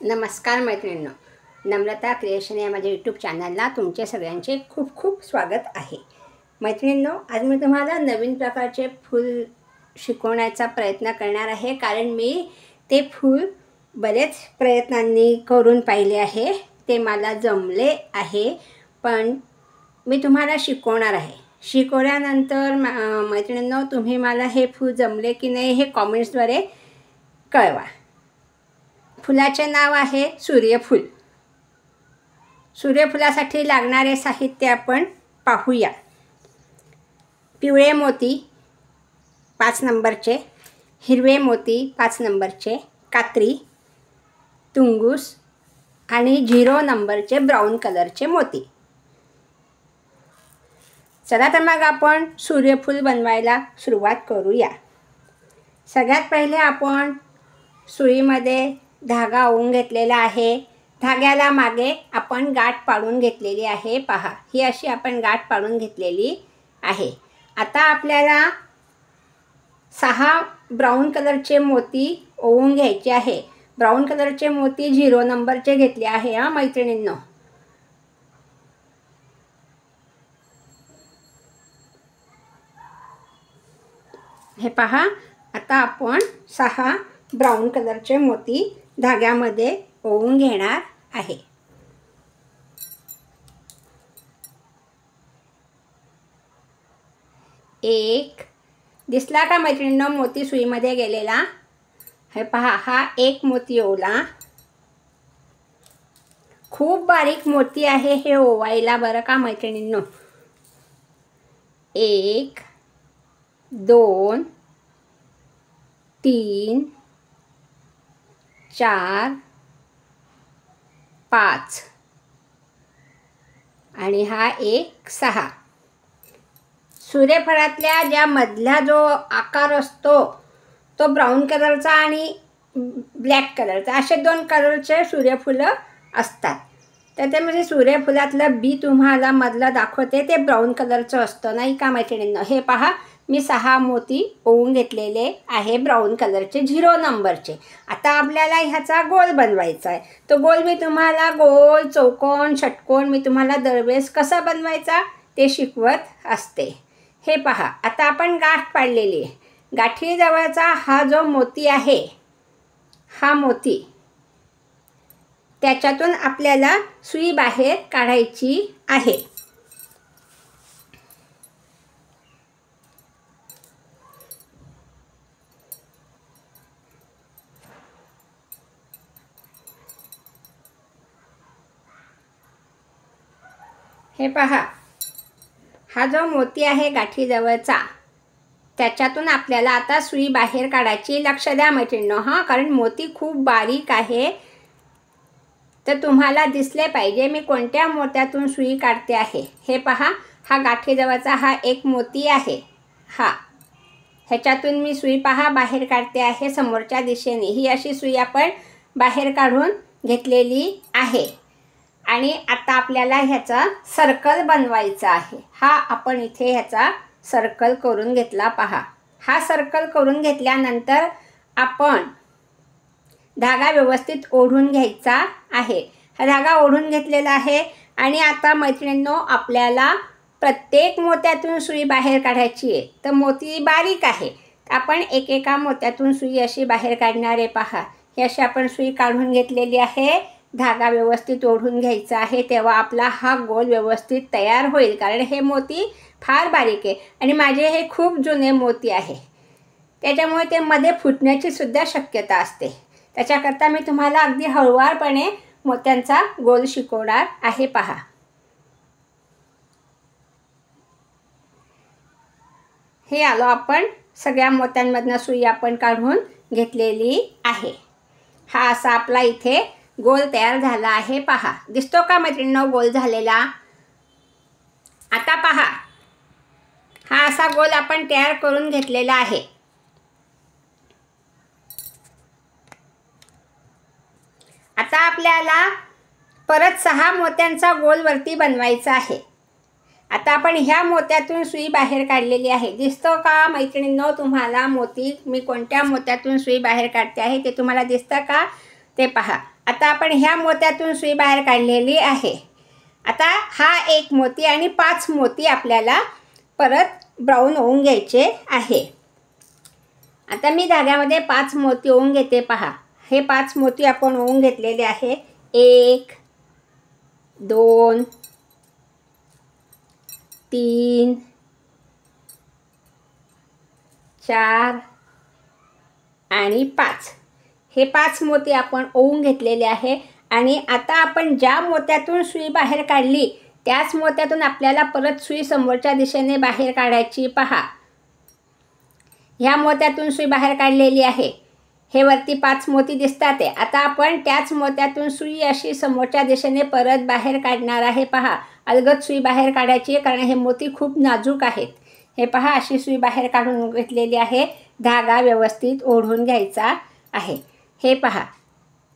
नमस्कार मैत्रिणींनो, नम्रता क्रिएशन या माझ्या यूट्यूब चॅनलला तुमचे सगळ्यांचे खूप खूप स्वागत आहे। मैत्रिणींनो, आज मी तुम्हाला नवीन प्रकारचे फूल शिकवण्याचा प्रयत्न करणार आहे, कारण मी ते फूल बरेच प्रयत्नांनी करून पाहिले आहे, ते मला जमले आहे। पण मी तुम्हाला शिकवणार आहे। शिकवल्यानंतर मैत्रिणींनो, तुम्ही मला हे फूल जमले की नाही हे कमेंट्सद्वारे कळवा। फुलाचे नाव आहे सूर्यफूल। सूर्यफुलासाठी लागणारे साहित्य आपण पाहूया। पिवळे मोती 5 नंबरचे, हिरवे मोती 5 नंबरचे, कात्री, तुंगूस आणि 0 नंबरचे ब्राऊन कलरचे मोती। चला तर मग आपण सूर्यफूल बनवायला सुरुवात करूया। सगळ्यात पहिले आपण सुईमध्ये धागा ओवून घेतलेला आहे। धाग्याला मागे आपण गाठ पाडून घेतलेली आहे। पहा, ही अशी आपण गाठ पाडून घेतलेली आहे। आता आपल्याला 6 ब्राऊन कलरचे मोती ओवून घ्यायचे आहे। ब्राऊन कलरचे मोती 0 नंबरचे घेतले आहे हा मैत्रिणींनो। हे पहा, आता आपण 6 ब्राऊन कलरचे मोती धाग्यामध्ये ओवून घेणार आहे। एक दिसला का मैत्रिणींनो मोती सुईमध्ये गेलेला? हे पहा, हा एक मोती ओवला। खूप बारीक मोती आहे हे ओवायला बरं का मैत्रिणींनो। 1 2 3 4 5 आणि हा 1 6। सूर्यफळातल्या ज्या मधला जो आकार असतो तो ब्राऊन कलरचा आणि ब्लॅक कलरचा, असे 2 कलरचे सूर्यफुलं असतात। त्याच्यामध्ये सूर्यफुलातलं बी तुम्हाला मधलं दाखवते, ते ब्राऊन कलरचं असतं नाही का मैत्रिणींनो। हे पहा, मी 6 मोती ओवून घेतलेले आहे ब्राऊन कलरचे 0 नंबरचे। आता आपल्याला ह्याचा गोल बनवायचा आहे। तो गोल मी तुम्हाला गोल, चौकोन, षटकोन मी तुम्हाला दरवेळेस कसा बनवायचा ते शिकवत असते। हे पहा, आता आपण गाठ पाडलेली आहे। गाठीजवळचा हा जो मोती आहे, हा मोती त्याच्यातून आपल्याला सुई बाहेर काढायची आहे। हे पहा, हा जो मोती आहे गाठीजवळचा, त्याच्यातून आपल्याला आता सुई बाहेर काढायची। लक्ष द्या मैत्रिणींनो हां, कारण मोती खूप बारीक आहे, तर तुम्हाला दिसले पाहिजे मी कोणत्या मोत्यातून सुई काढते आहे। हे पहा, हा गाठीजवळचा हा एक मोती आहे, हा ह्याच्यातून मी सुई पहा बाहेर काढते आहे समोरच्या दिशेने। ही अशी सुई आपण बाहेर काढून घेतलेली आहे। आणि आता आपल्याला ह्याचा सर्कल बनवायचा आहे। हा आपण इथे ह्याचा सर्कल करून घेतला पहा। हा सर्कल करून घेतल्यानंतर आपण धागा व्यवस्थित ओढून घ्यायचा आहे। हा धागा ओढून घेतलेला आहे आणि आता मैत्रिणींनो, आपल्याला प्रत्येक मोत्यातून सुई बाहेर काढायची आहे। तर मोती बारीक आहे, आपण एकेका मोत्यातून सुई अशी बाहेर काढणार आहे। पहा, ही अशी आपण सुई काढून घेतलेली आहे। धागा व्यवस्थित ओढून घ्यायचा आहे, तेव्हा आपला हा गोल व्यवस्थित तयार होईल, कारण हे मोती फार बारीक आहे आणि माझे हे खूप जुने मोती आहे, त्याच्यामुळे ते मध्ये फुटण्याची सुद्धा शक्यता असते। त्याच्याकरता मी तुम्हाला अगदी हळूवारपणे मोत्यांचा गोल शिकवणार आहे। पहा, हे आलो आपण सगळ्या मोत्यांमधनं सुई आपण काढून घेतलेली आहे। हा असा आपला इथे गोल तयार झाला आहे। पहा, दिसतो का मैत्रिणींनो गोल झालेला? आता पहा, हा असा गोल आपण तयार करून घेतलेला आहे। आता आपल्याला परत 6 मोत्यांचा गोल वरती बनवायचा आहे। आता आपण ह्या मोत्यातून सुई बाहेर काढलेली आहे। दिसतो का मैत्रिणींनो तुम्हाला मोती? मी कोणत्या मोत्यातून सुई बाहेर काढते आहे ते तुम्हाला दिसतं का? ते पहा, आता आपण ह्या मोत्यातून सुई बाहेर काढलेली आहे. आता हा एक मोती आणि 5 मोती आपल्याला परत ब्राऊन होऊन घ्यायचे आहे. आता मी धाग्यामध्ये 5 मोती ओवून घेते. पहा, हे 5 मोती आपण ओवून घेतलेले आहे. 1 2 3 4 आणि 5. हे 5 मोती आपण ओवून घेतलेले आहे. आणि आता आपण ज्या मोत्यातून सुई बाहेर काढली त्याच मोत्यातून आपल्याला परत सुई समोरच्या दिशेने बाहेर काढायची. पहा, ह्या मोत्यातून सुई बाहेर काढलेली आहे. हे वरती 5 मोती दिसतात आहे. आता आपण त्याच मोत्यातून सुई अशी समोरच्या दिशेने परत बाहेर काढणार आहे. पहा, अलगद सुई बाहेर काढायची कारण हे मोती खूप नाजूक आहेत. हे पहा, अशी सुई बाहेर काढून घेतलेली आहे. धागा व्यवस्थित ओढून घ्यायचा आहे. हे पहा,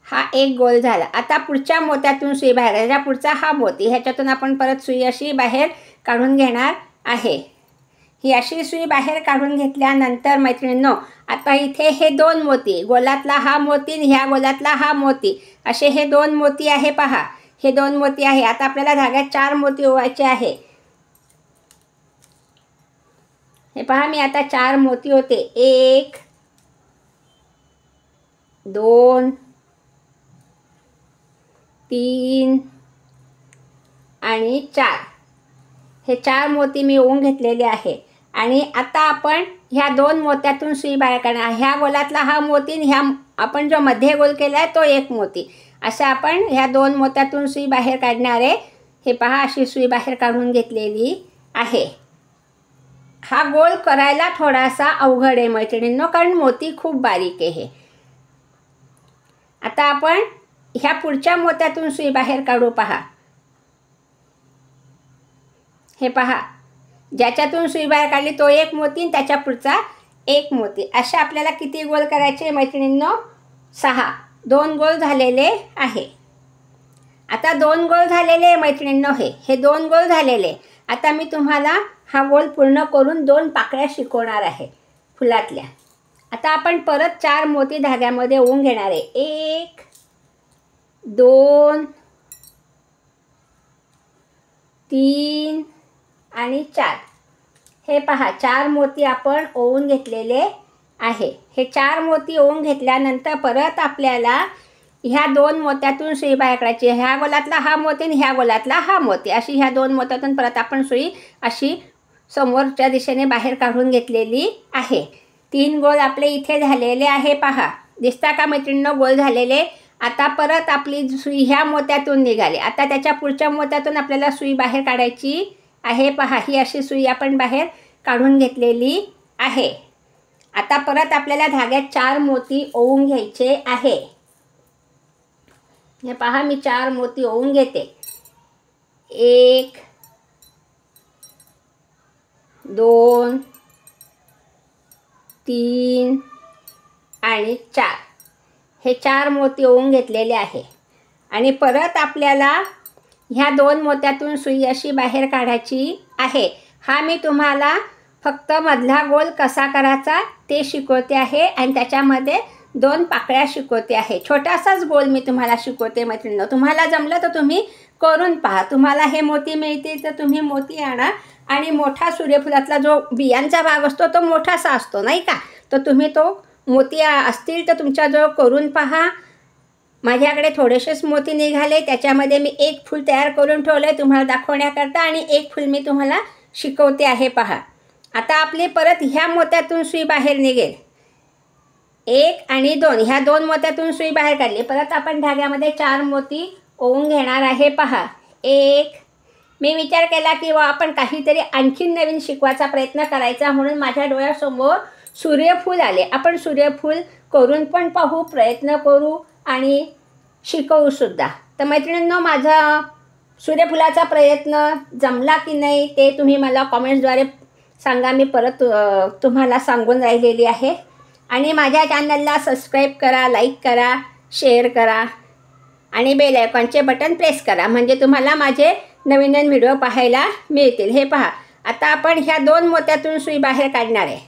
हा एक गोल झाला. आता पुढच्या मोत्यातून सुई बाहेर, ह्याच्या पुढचा हा मोती, ह्याच्यातून आपण परत सुई अशी बाहेर काढून घेणार आहे. ही अशी सुई बाहेर काढून घेतल्यानंतर मैत्रिणींनो, आता इथे हे 2 मोती, गोलातला हा मोती आणि ह्या गोलातला हा मोती, असे हे 2 मोती आहे. पहा, हे 2 मोती आहे. आता आपल्याला धाग्यात 4 मोती ओवायचे आहे. हे पहा, मी आता 4 मोती होते. 1 2 3 आणि 4. हे 4 मोती मी ओवून घेतलेले आहे. आणि आता आपण ह्या 2 मोत्यातून सुई बाहेर काढणार. ह्या गोलातला हा मोती आणि ह्या आपण जो मध्ये गोल केला आहे तो एक मोती, अशा आपण ह्या 2 मोत्यातून सुई बाहेर काढणार आहे. हे पहा, अशी सुई बाहेर काढून घेतलेली आहे. हा गोल करायला थोडासा अवघड आहे मैत्रिणींनो, कारण मोती खूप बारीक आहे. आता आपण ह्या पुढच्या मोत्यातून सुई बाहेर काढू. पहा, हे पहा, ज्याच्यातून सुई बाहेर काढली तो एक मोती आणि त्याच्या पुढचा एक मोती, असे आपल्याला किती गोल करायचे मैत्रिणींनो? 6. 2 गोल झालेले आहे. आता 2 गोल झालेले मैत्रिणींनो, हे 2 गोल झालेले. आता मी तुम्हाला हा गोल पूर्ण करून 2 पाकळ्या शिकवणार आहे फुलातल्या. आता आपण परत 4 मोती धाग्यामध्ये ओवून घेणार आहे. 1 2 3 आणि 4. हे पहा, 4 मोती आपण ओवून घेतलेले आहे. हे 4 मोती ओवून घेतल्यानंतर परत आपल्याला ह्या 2 मोत्यातून सुई बाहेर काढायची. ह्या गोलातला हा मोती आणि ह्या गोलातला हा मोती, अशी ह्या 2 मोत्यातून परत आपण सुई अशी समोरच्या दिशेने बाहेर काढून घेतलेली आहे. 3 गोल आपले इथे झालेले आहे. पहा, दिसता का मैत्रिणींनो गोल झालेले? आता परत आपली सुई ह्या मोत्यातून निघाली. आता त्याच्या पुढच्या मोत्यातून आपल्याला सुई बाहेर काढायची आहे. पहा, ही अशी सुई आपण बाहेर काढून घेतलेली आहे. आता परत आपल्याला धाग्यात 4 मोती ओवून घ्यायचे आहे. हे पहा, मी 4 मोती ओवून घेते. 1 2 3 आणि 4. हे 4 मोती ओवून घेतलेले आहे. आणि परत आपल्याला ह्या 2 मोत्यातून सुई अशी बाहेर काढायची आहे. हा मी तुम्हाला फक्त मधला गोल कसा करायचा ते शिकवते आहे आणि त्याच्यामध्ये 2 पाकळ्या शिकवते आहे. छोटासाच गोल मी तुम्हाला शिकवते मैत्रिणींनो. तुम्हाला जमलं तर तुम्ही करून पहा. तुम्हाला हे मोती मिळतील तर तुम्ही मोती आणा. आणि मोठा सूर्यफुलातला जो बियांचा भाग असतो तो मोठासा असतो नाही का, तर तुम्ही तो मोती असतील तर तुमच्याजवळ करून पहा. माझ्याकडे थोडेसेच मोती निघाले, त्याच्यामध्ये मी एक फूल तयार करून ठेवलं आहे तुम्हाला दाखवण्याकरता आणि एक फूल मी तुम्हाला शिकवते आहे. पहा, आता आपली परत ह्या मोत्यातून सुई बाहेर निघेल. 1 आणि 2, ह्या 2 मोत्यातून सुई बाहेर काढली. परत आपण धाग्यामध्ये 4 मोती ओवून घेणार आहे. पहा, 1. मी विचार केला की आपण काहीतरी आणखीन नवीन शिकवायचा प्रयत्न करायचा, म्हणून माझ्या डोळ्यासमोर सूर्यफूल आले. आपण सूर्यफूल करून पण पाहू, प्रयत्न करू आणि शिकवूसुद्धा. तर मैत्रिणींनो, माझा सूर्यफुलाचा प्रयत्न जमला की नाही ते तुम्ही मला कॉमेंट्सद्वारे सांगा. मी परत तुम्हाला सांगून राहिलेली आहे. आणि माझ्या चॅनलला सबस्क्राईब करा, लाईक करा, शेअर करा आणि बेल आयकॉनचे बटन प्रेस करा, म्हणजे तुम्हाला माझे नवीन नवीन व्हिडिओ पाहायला मिळतील. हे पहा, आता आपण ह्या 2 मोत्यातून सुई बाहेर काढणार आहे.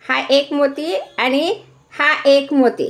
हा एक मोती आणि हा एक मोती.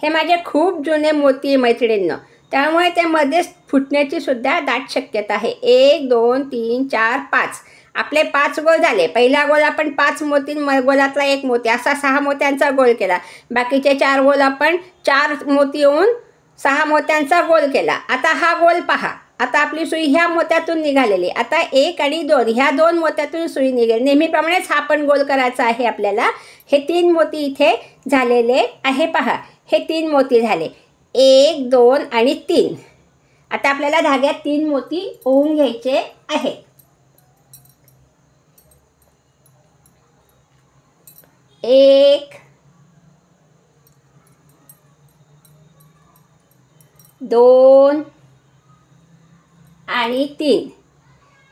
हे माझे खूप जुने मोती आहे मैत्रिणींनो, त्यामुळे ते मध्येच फुटण्याची सुद्धा दाट शक्यता आहे. 1 2 3 4 5 आपले 5 गोल झाले. पहिला गोल आपण 5 मोती, गोलातला 1 मोती असा 6 मोत्यांचा गोल केला. बाकीचे 4 गोल आपण 4 मोती येऊन 6 मोत्यांचा गोल केला. आता हा गोल पहा. आता आपली सुई ह्या मोत्यातून निघालेली. आता 1 आणि 2 ह्या 2 मोत्यातून सुई निघेल. नेहमीप्रमाणेच हा पण गोल करायचा आहे आपल्याला. हे 3 मोती इथे झालेले आहे पहा. हे 3 मोती झाले. 1 2 आणि 3. आता आपल्याला धाग्यात 3 मोती ओवून घ्यायचे आहेत. 1 2 आणि 3.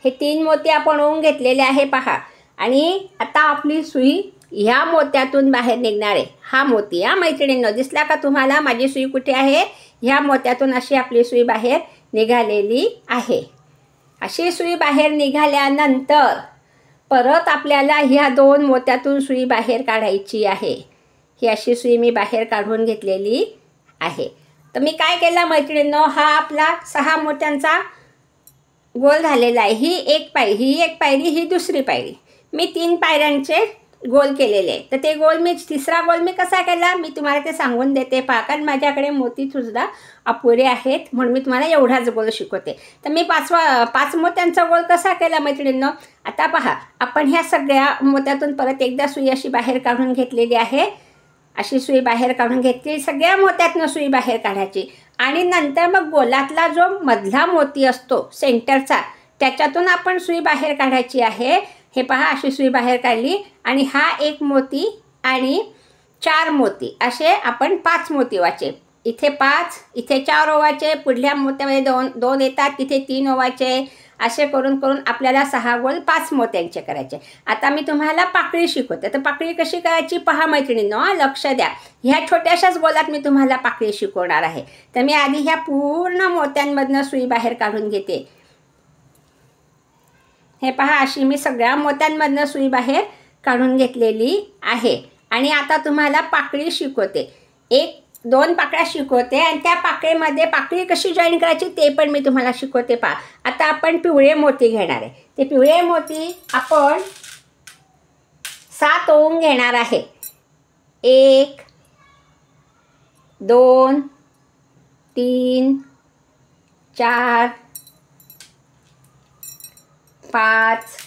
हे 3 मोती आपण ओवून घेतलेले आहे पहा. आणि आता आपली सुई ह्या मोत्यातून बाहेर निघणार आहे. हा मोती, हा मैत्रिणींनो, दिसला का तुम्हाला माझी सुई कुठे आहे? ह्या मोत्यातून अशी आपली सुई बाहेर निघालेली आहे. अशी सुई बाहेर निघाल्यानंतर परत आपल्याला ह्या 2 मोत्यातून सुई बाहेर काढायची आहे. ही अशी सुई मी बाहेर काढून घेतलेली आहे. तर मी काय केलं मैत्रिणींनो, हा आपला 6 मोत्यांचा गोल झालेला आहे. ही एक पायरी, ही दुसरी पायरी. मी 3 पायऱ्यांचे गोल केलेले. तर ते गोल तिसरा गोल मी कसा केला मी तुम्हाला ते सांगून देते पहा. कारण माझ्याकडे मोती सुद्धा अपुरे आहेत म्हणून मी तुम्हाला एवढाच गोल शिकवते. तर मी 5 मोत्यांचा गोल कसा केला मैत्रिणींनो, आता पहा. आपण ह्या सगळ्या मोत्यातून परत एकदा सुई अशी बाहेर काढून घेतलेली आहे. अशी सुई बाहेर काढून घेतली. सगळ्या मोत्यातनं सुई बाहेर काढायची. आणि नंतर मग गोलातला जो मधला मोती असतो सेंटरचा, त्याच्यातून आपण सुई बाहेर काढायची आहे. हे पहा, अशी सुई बाहेर काढली. आणि हा 1 मोती आणि 4 मोती असे आपण 5 मोती ओवायचे. इथे 5, इथे 4 ओवायचे. पुढल्या मोत्यामध्ये 2 येतात, तिथे 3 ओवायचे. असे करून करून आपल्याला 6 गोल 5 मोत्यांचे करायचे. आता मी तुम्हाला पाकळी शिकवते. तर पाकळी कशी करायची पहा मैत्रिणींनो, लक्ष द्या. ह्या छोट्याशाच गोलात मी तुम्हाला पाकळी शिकवणार आहे. तर मी आधी ह्या पूर्ण मोत्यांमधनं सुई बाहेर काढून घेते. हे पहा, अशी मी सगळ्या मोत्यांमधनं सुई बाहेर काढून घेतलेली आहे. आणि आता तुम्हाला पाकळी शिकवते. 1-2 पाकळ्या शिकवते आणि त्या पाकळीमध्ये पाकळी कशी जॉईन करायची ते पण मी तुम्हाला शिकवते पहा. आता आपण पिवळे मोती घेणार आहे. ते पिवळे मोती आपण 7 ओवून घेणार आहे. 1 2 3 4 5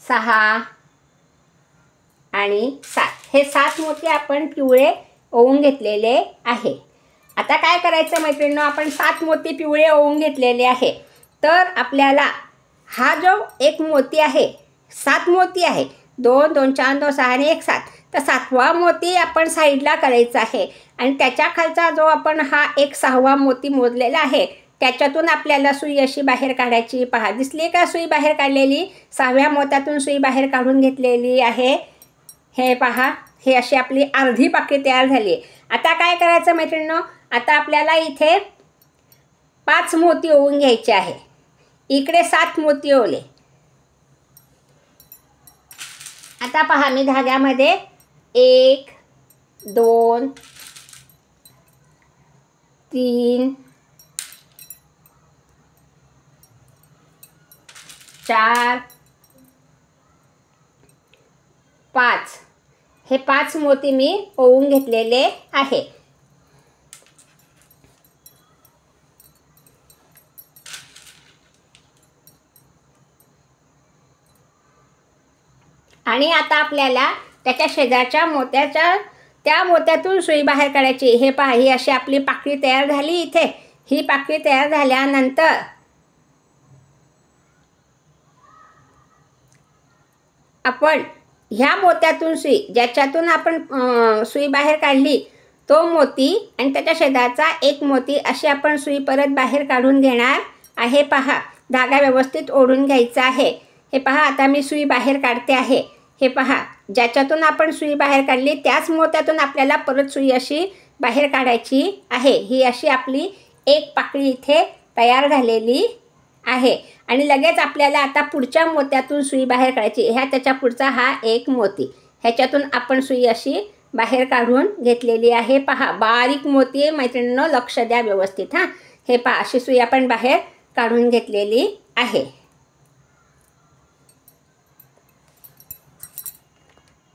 6 आणि 7. हे 7 मोती आपण पिवळे ओवून घेतलेले आहे. आता काय करायचं मैत्रिणींनो, आपण 7 मोती पिवळे ओवून घेतलेले आहे. तर आपल्याला हा जो एक मोती आहे, 7 मोती आहे, 2 2 4 2 6 आणि 1 7. तर 7वा मोती आपण साईडला करायचा आहे. आणि त्याच्या खालचा जो आपण हा एक 6वा मोती मोजलेला आहे त्याच्यातून आपल्याला सुई अशी बाहेर काढायची. पहा, दिसली का सुई बाहेर काढलेली? 6व्या मोत्यातून सुई बाहेर काढून घेतलेली आहे. हे पहा, हे अशी आपली अर्धी पाकळी तयार झाली. आता काय करायचं मैत्रिणींनो, आता आपल्याला इथे 5 मोती ओवून घ्यायचे आहे. इकडे 7 मोती ओवले. आता पहा, मी धाग्यामध्ये 1 2 3 4 5 हे 5 मोती मी ओवून घेतलेले आहे. आणि आता आपल्याला त्याच्या शेजारच्या त्या मोत्यातून सुई बाहेर काढायची. हे पहा, ही अशी आपली पाकळी तयार झाली. इथे ही पाकळी तयार झाल्यानंतर आपण ह्या मोत्यातून सुई, ज्याच्यातून आपण सुई बाहेर काढली तो मोती आणि त्याच्या शेजारचा एक मोती अशी आपण सुई परत बाहेर काढून घेणार आहे. पहा, धागा व्यवस्थित ओढून घ्यायचा आहे. हे पहा, आता मी सुई बाहेर काढते आहे. हे पहा, ज्याच्यातून आपण सुई बाहेर काढली त्याच मोत्यातून आपल्याला परत सुई अशी बाहेर काढायची आहे. ही अशी आपली एक पाकळी इथे तयार झालेली आहे. आणि लगेच आपल्याला आता पुढच्या मोत्यातून सुई बाहेर काढायची. त्याच्या पुढचा हा एक मोती, ह्याच्यातून आपण सुई अशी बाहेर काढून घेतलेली आहे. पहा, बारीक मोती आहे मैत्रिणींनो, लक्ष द्या व्यवस्थित. हे पहा, अशी सुई आपण बाहेर काढून घेतलेली आहे.